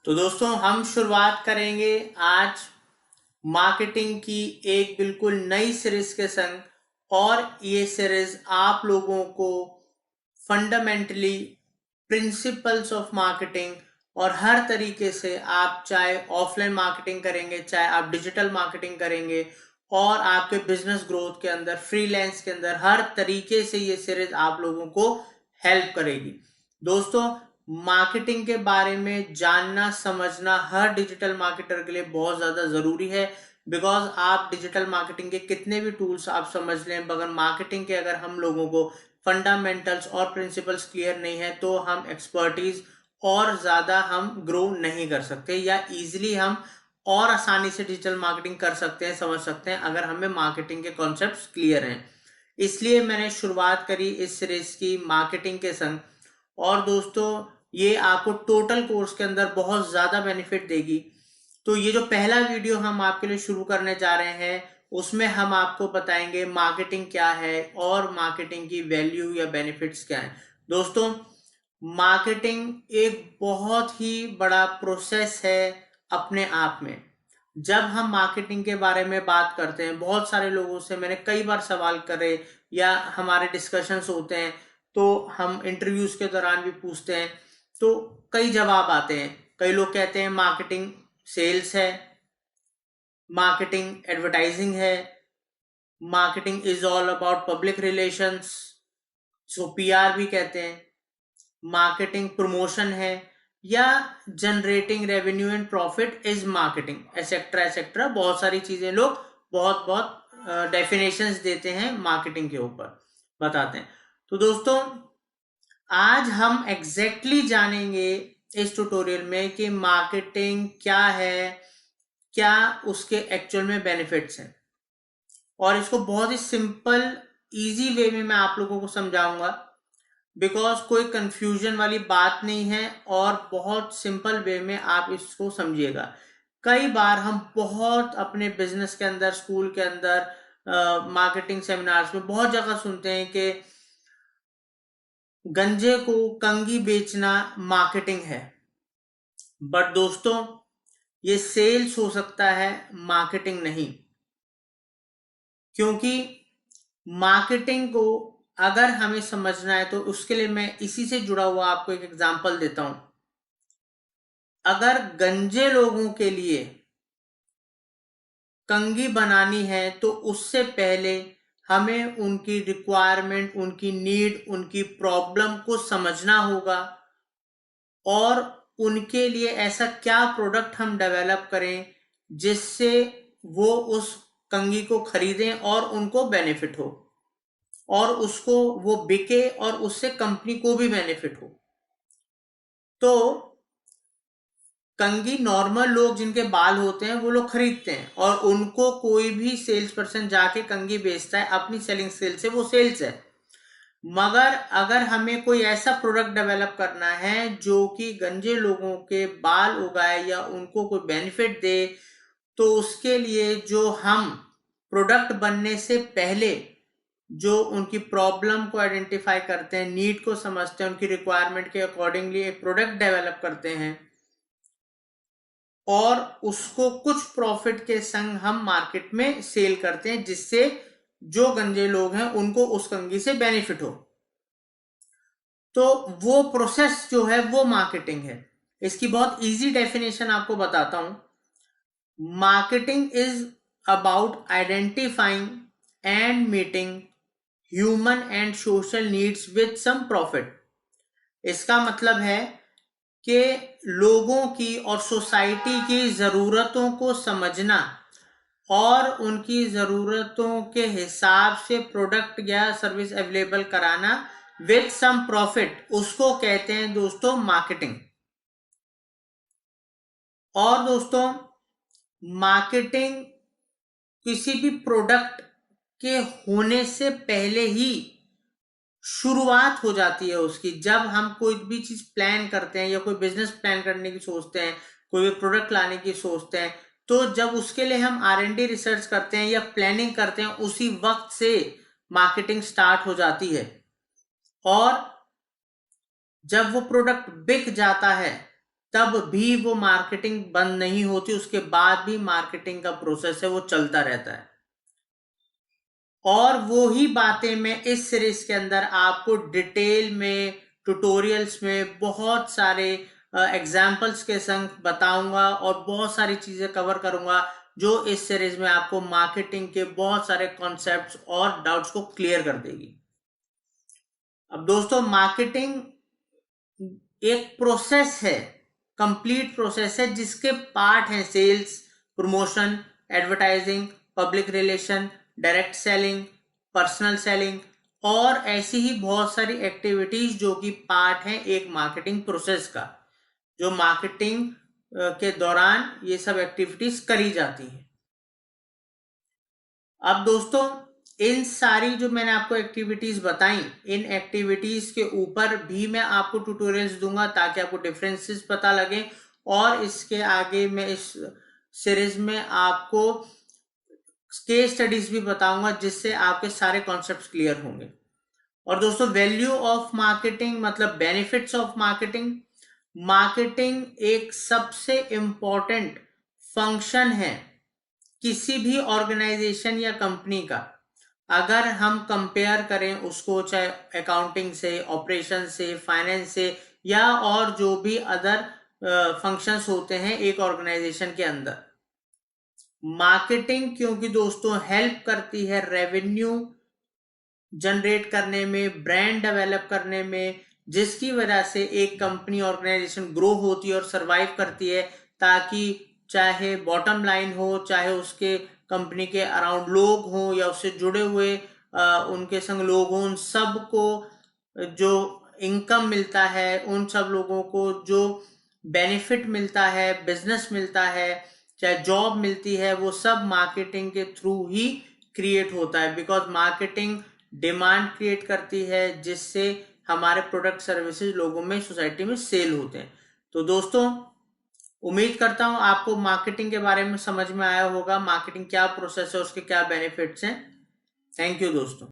तो दोस्तों हम शुरुआत करेंगे आज मार्केटिंग की एक बिल्कुल नई सीरीज के संग। और ये सीरीज आप लोगों को फंडामेंटली प्रिंसिपल्स ऑफ मार्केटिंग और हर तरीके से आप चाहे ऑफलाइन मार्केटिंग करेंगे, चाहे आप डिजिटल मार्केटिंग करेंगे और आपके बिजनेस ग्रोथ के अंदर, फ्रीलांस के अंदर, हर तरीके से ये सीरीज आप लोगों को हेल्प करेगी। दोस्तों, मार्केटिंग के बारे में जानना समझना हर डिजिटल मार्केटर के लिए बहुत ज्यादा जरूरी है। बिकॉज आप डिजिटल मार्केटिंग के कितने भी टूल्स आप समझ लें, मगर मार्केटिंग के अगर हम लोगों को फंडामेंटल्स और प्रिंसिपल्स क्लियर नहीं है तो हम एक्सपर्टीज और ज्यादा हम ग्रो नहीं कर सकते, या इजीली हम और आसानी से डिजिटल मार्केटिंग कर सकते हैं, समझ सकते हैं, अगर हमें मार्केटिंग के कॉन्सेप्ट्स क्लियर हैं। इसलिए मैंने शुरुआत करी इस सीरीज की मार्केटिंग के संग। और दोस्तों, ये आपको टोटल कोर्स के अंदर बहुत ज्यादा बेनिफिट देगी। तो ये जो पहला वीडियो हम आपके लिए शुरू करने जा रहे हैं, उसमें हम आपको बताएंगे मार्केटिंग क्या है और मार्केटिंग की वैल्यू या बेनिफिट्स क्या है। दोस्तों, मार्केटिंग एक बहुत ही बड़ा प्रोसेस है अपने आप में। जब हम मार्केटिंग के बारे में बात करते हैं, बहुत सारे लोगों से मैंने कई बार सवाल करे या हमारे डिस्कशंस होते हैं, तो हम इंटरव्यूज के दौरान भी पूछते हैं, तो कई जवाब आते हैं। कई लोग कहते हैं मार्केटिंग सेल्स है, मार्केटिंग एडवर्टाइजिंग है, marketing is all about public relations, so PR भी कहते हैं, मार्केटिंग प्रमोशन है, या generating revenue and profit is marketing, etcetera etcetera. बहुत सारी चीजें लोग बहुत बहुत डेफिनेशंस देते हैं मार्केटिंग के ऊपर, बताते हैं। तो दोस्तों, आज हम एग्जैक्टली जानेंगे इस ट्यूटोरियल में कि मार्केटिंग क्या है, क्या उसके एक्चुअल में बेनिफिट्स हैं, और इसको बहुत ही सिंपल इजी वे में मैं आप लोगों को समझाऊंगा। बिकॉज कोई कंफ्यूजन वाली बात नहीं है और बहुत सिंपल वे में आप इसको समझिएगा। कई बार हम बहुत अपने बिजनेस के अंदर, स्कूल के अंदर, मार्केटिंग सेमिनार्स में बहुत जगह सुनते हैं कि गंजे को कंघी बेचना मार्केटिंग है। बट दोस्तों, ये सेल्स हो सकता है, मार्केटिंग नहीं। क्योंकि मार्केटिंग को अगर हमें समझना है तो उसके लिए मैं इसी से जुड़ा हुआ आपको एक एग्जांपल देता हूं। अगर गंजे लोगों के लिए कंघी बनानी है तो उससे पहले हमें उनकी रिक्वायरमेंट, उनकी नीड, उनकी प्रॉब्लम को समझना होगा, और उनके लिए ऐसा क्या प्रोडक्ट हम डेवलप करें जिससे वो उस कंघी को खरीदें और उनको बेनिफिट हो, और उसको वो बिके और उससे कंपनी को भी बेनिफिट हो। तो कंघी नॉर्मल लोग जिनके बाल होते हैं वो लोग खरीदते हैं, और उनको कोई भी सेल्स पर्सन जाके कंघी बेचता है अपनी सेलिंग स्किल से, वो सेल्स है। मगर अगर हमें कोई ऐसा प्रोडक्ट डेवलप करना है जो कि गंजे लोगों के बाल उगाए या उनको कोई बेनिफिट दे, तो उसके लिए जो हम प्रोडक्ट बनने से पहले जो उनकी प्रॉब्लम को आइडेंटिफाई करते हैं, नीड को समझते हैं, उनकी रिक्वायरमेंट के अकॉर्डिंगली एक प्रोडक्ट डेवलप करते हैं, और उसको कुछ प्रॉफिट के संग हम मार्केट में सेल करते हैं, जिससे जो गंजे लोग हैं उनको उस कंघी से बेनिफिट हो। तो वो प्रोसेस जो है वो मार्केटिंग है। इसकी बहुत इजी डेफिनेशन आपको बताता हूं। Marketing is about identifying and meeting human and social needs with some profit. इसका मतलब है कि लोगों की और सोसाइटी की जरूरतों को समझना और उनकी जरूरतों के हिसाब से प्रोडक्ट या सर्विस अवेलेबल कराना विद सम प्रॉफिट, उसको कहते हैं दोस्तों मार्केटिंग। और दोस्तों, मार्केटिंग किसी भी प्रोडक्ट के होने से पहले ही शुरुआत हो जाती है उसकी। जब हम कोई भी चीज प्लान करते हैं या कोई बिजनेस प्लान करने की सोचते हैं, कोई भी प्रोडक्ट लाने की सोचते हैं, तो जब उसके लिए हम R&D रिसर्च करते हैं या प्लानिंग करते हैं, उसी वक्त से मार्केटिंग स्टार्ट हो जाती है। और जब वो प्रोडक्ट बिक जाता है तब भी वो मार्केटिंग बंद नहीं होती, उसके बाद भी मार्केटिंग का प्रोसेस है वो चलता रहता है। और वो ही बातें मैं इस सीरीज के अंदर आपको डिटेल में ट्यूटोरियल्स में बहुत सारे एग्जाम्पल्स के संग बताऊंगा और बहुत सारी चीजें कवर करूंगा जो इस सीरीज में आपको मार्केटिंग के बहुत सारे कॉन्सेप्ट्स और डाउट्स को क्लियर कर देगी। अब दोस्तों, मार्केटिंग एक प्रोसेस है, कंप्लीट प्रोसेस है, जिसके पार्ट हैं sales, promotion, advertising, public relation, direct selling, personal selling और ऐसी ही बहुत सारी एक्टिविटीज जो कि पार्ट हैं एक मार्केटिंग प्रोसेस का, जो मार्केटिंग के दौरान ये सब एक्टिविटीज करी जाती हैं। अब दोस्तों, इन सारी जो मैंने आपको एक्टिविटीज बताई, इन एक्टिविटीज के ऊपर भी मैं आपको ट्यूटोरियल्स दूंगा ताकि आपको डिफरेंसेस पता लगे, और इसके आगे मैं इस सीरीज में आपको केस स्टडीज भी बताऊंगा जिससे आपके सारे कॉन्सेप्ट्स क्लियर होंगे। और दोस्तों, वैल्यू ऑफ मार्केटिंग मतलब बेनिफिट्स ऑफ मार्केटिंग। मार्केटिंग एक सबसे इंपॉर्टेंट फंक्शन है किसी भी ऑर्गेनाइजेशन या कंपनी का। अगर हम कंपेयर करें उसको चाहे अकाउंटिंग से, ऑपरेशन से, फाइनेंस से या और जो भी अदर फंक्शंस होते हैं एक ऑर्गेनाइजेशन के अंदर, मार्केटिंग क्योंकि दोस्तों हेल्प करती है रेवेन्यू जनरेट करने में, ब्रांड डेवलप करने में, जिसकी वजह से एक कंपनी ऑर्गेनाइजेशन ग्रो होती है और सरवाइव करती है, ताकि चाहे बॉटम लाइन हो, चाहे उसके कंपनी के अराउंड लोग हों या उससे जुड़े हुए उनके संग लोग हों, उन सबको जो इनकम मिलता है, उन सब लोगों को जो बेनिफिट मिलता है, बिजनेस मिलता है, चाहे जॉब मिलती है, वो सब मार्केटिंग के थ्रू ही क्रिएट होता है। बिकॉज मार्केटिंग डिमांड क्रिएट करती है जिससे हमारे प्रोडक्ट सर्विसेज लोगों में, सोसाइटी में सेल होते हैं। तो दोस्तों, उम्मीद करता हूं आपको मार्केटिंग के बारे में समझ में आया होगा, मार्केटिंग क्या प्रोसेस है, उसके क्या बेनिफिट्स हैं। थैंक यू दोस्तों।